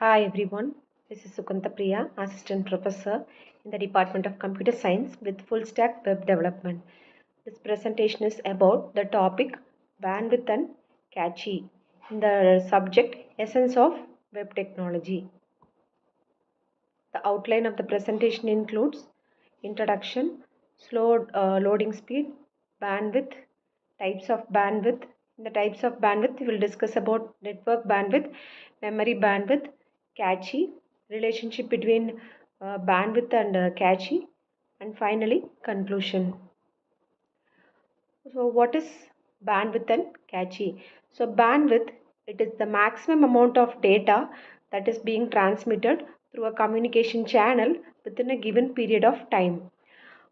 Hi everyone, this is Sugantha Priya, Assistant Professor in the Department of Computer Science with Full Stack Web Development. This presentation is about the topic bandwidth and cache in the subject Essence of Web Technology. The outline of the presentation includes introduction, slow loading speed, bandwidth, types of bandwidth. In the types of bandwidth, we will discuss about network bandwidth, memory bandwidth, cache, relationship between bandwidth and cache, and finally conclusion. So what is bandwidth and cache? So bandwidth, it is the maximum amount of data that is being transmitted through a communication channel within a given period of time.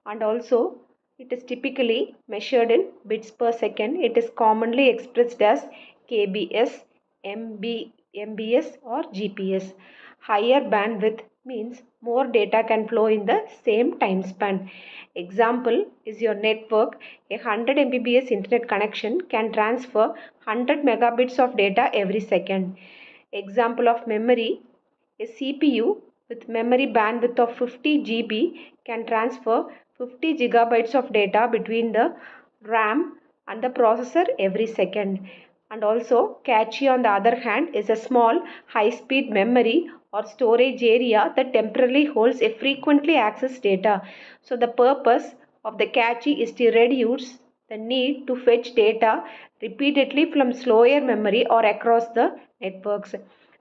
And also it is typically measured in bits per second. It is commonly expressed as kbs, mbs or gps. Higher bandwidth means more data can flow in the same time span. Example is your network. A 100 mbps internet connection can transfer 100 megabits of data every second. Example of memory, a CPU with memory bandwidth of 50 GB can transfer 50 gigabytes of data between the RAM and the processor every second. And also cache on the other hand is a small high-speed memory or storage area that temporarily holds a frequently accessed data. So the purpose of the cache is to reduce the need to fetch data repeatedly from slower memory or across the networks.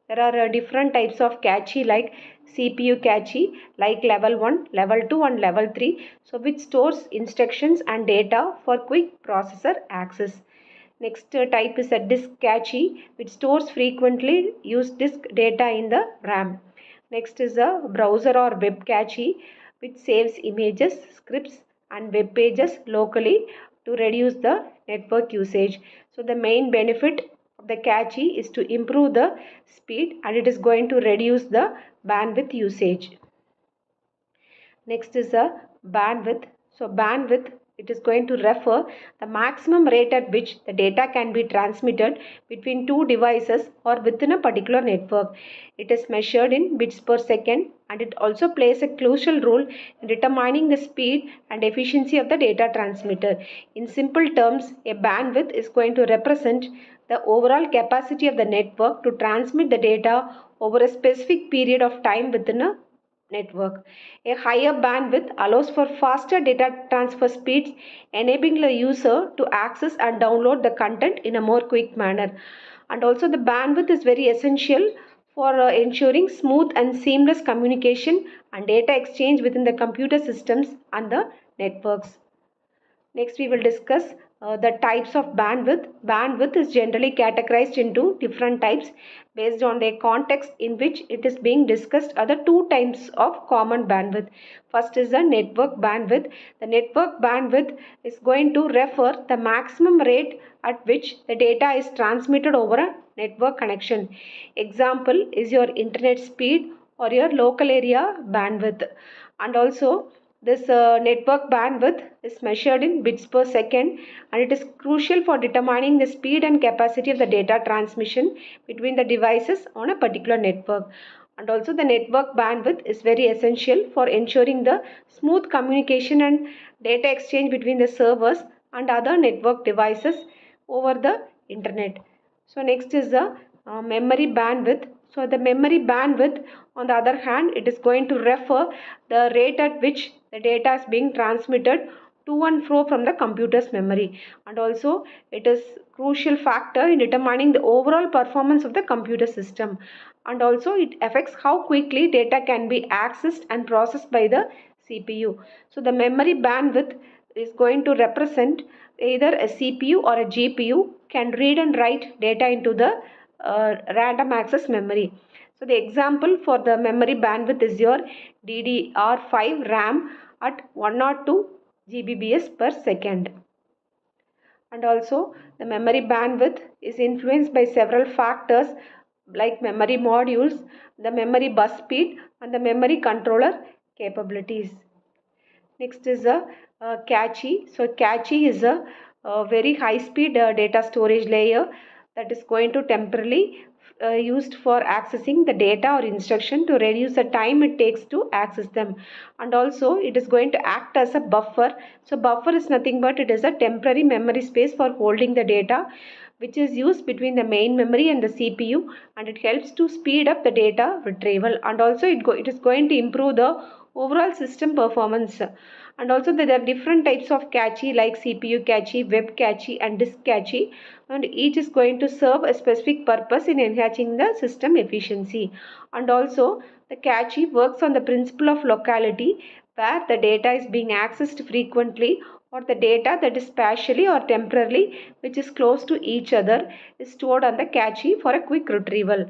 There are different types of cache like CPU cache like level 1, level 2 and level 3. So which stores instructions and data for quick processor access. Next type is a disk cache which stores frequently used disk data in the RAM. Next is a browser or web cache which saves images, scripts and web pages locally to reduce the network usage. So the main benefit of the cache is to improve the speed and it is going to reduce the bandwidth usage. Next is a bandwidth. So bandwidth, it is going to refer the maximum rate at which the data can be transmitted between two devices or within a particular network. It is measured in bits per second and it also plays a crucial role in determining the speed and efficiency of the data transmitter. In simple terms, a bandwidth is going to represent the overall capacity of the network to transmit the data over a specific period of time within a network. A higher bandwidth allows for faster data transfer speeds, enabling the user to access and download the content in a more quick manner. And also the bandwidth is very essential for ensuring smooth and seamless communication and data exchange within the computer systems and the networks. Next, we will discuss the types of bandwidth. Bandwidth is generally categorized into different types based on the context in which it is being discussed. Are the two types of common bandwidth. First is the network bandwidth. The network bandwidth is going to refer the maximum rate at which the data is transmitted over a network connection. Example is your internet speed or your local area bandwidth. And also this network bandwidth is measured in bits per second and it is crucial for determining the speed and capacity of the data transmission between the devices on a particular network. And also the network bandwidth is very essential for ensuring the smooth communication and data exchange between the servers and other network devices over the internet. So next is the memory bandwidth. So the memory bandwidth, on the other hand, it is going to refer the rate at which the data is being transmitted to and fro from the computer's memory, and also it is crucial factor in determining the overall performance of the computer system, and also it affects how quickly data can be accessed and processed by the CPU. So the memory bandwidth is going to represent either a CPU or a GPU can read and write data into the random access memory. So the example for the memory bandwidth is your DDR5 RAM at 102 GBps per second. And also the memory bandwidth is influenced by several factors like memory modules, the memory bus speed and the memory controller capabilities. Next is a cache. So cache is a very high speed data storage layer that is going to temporarily used for accessing the data or instruction to reduce the time it takes to access them. And also it is going to act as a buffer. So buffer is nothing but it is a temporary memory space for holding the data, which is used between the main memory and the CPU, and it helps to speed up the data retrieval. And also it is going to improve the overall system performance. And also there are different types of cache like CPU cache, web cache and disk cache, and each is going to serve a specific purpose in enhancing the system efficiency. And also the cache works on the principle of locality, where the data is being accessed frequently, or the data that is spatially or temporarily which is close to each other is stored on the cache for a quick retrieval.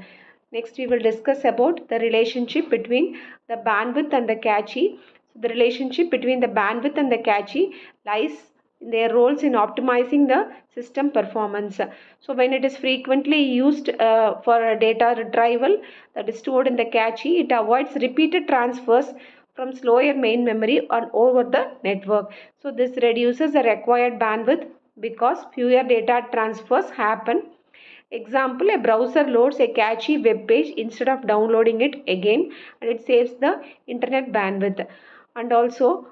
Next we will discuss about the relationship between the bandwidth and the cache. So the relationship between the bandwidth and the cache lies in their roles in optimizing the system performance. So when it is frequently used for a data retrieval that is stored in the cache, it avoids repeated transfers from slower main memory on over the network. So this reduces the required bandwidth because fewer data transfers happen. Example, a browser loads a catchy web page instead of downloading it again, and it saves the internet bandwidth. And also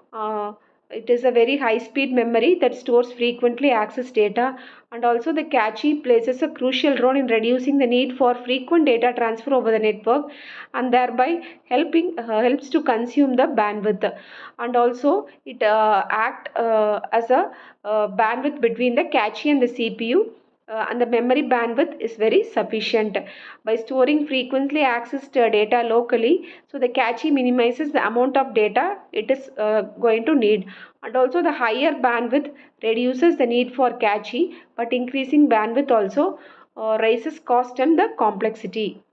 it is a very high speed memory that stores frequently accessed data. And also the cache plays a crucial role in reducing the need for frequent data transfer over the network, and thereby helps to consume the bandwidth. And also it act as a bandwidth between the cache and the CPU, and the memory bandwidth is very sufficient. By storing frequently accessed data locally, so the cache minimizes the amount of data it is going to need. And also the higher bandwidth reduces the need for cache, but increasing bandwidth also raises cost and the complexity.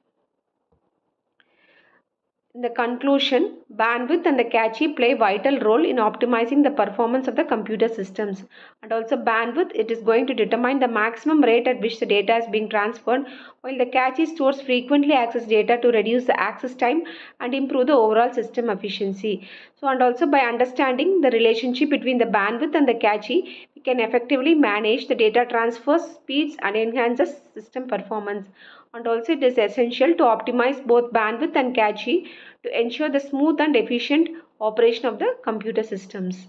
In the conclusion, bandwidth and the cache play a vital role in optimizing the performance of the computer systems. And also bandwidth, it is going to determine the maximum rate at which the data is being transferred, while the cache stores frequently accessed data to reduce the access time and improve the overall system efficiency. So and also by understanding the relationship between the bandwidth and the cache, we can effectively manage the data transfer speeds and enhance the system performance. And also it is essential to optimize both bandwidth and cache to ensure the smooth and efficient operation of the computer systems.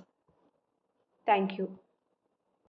Thank you.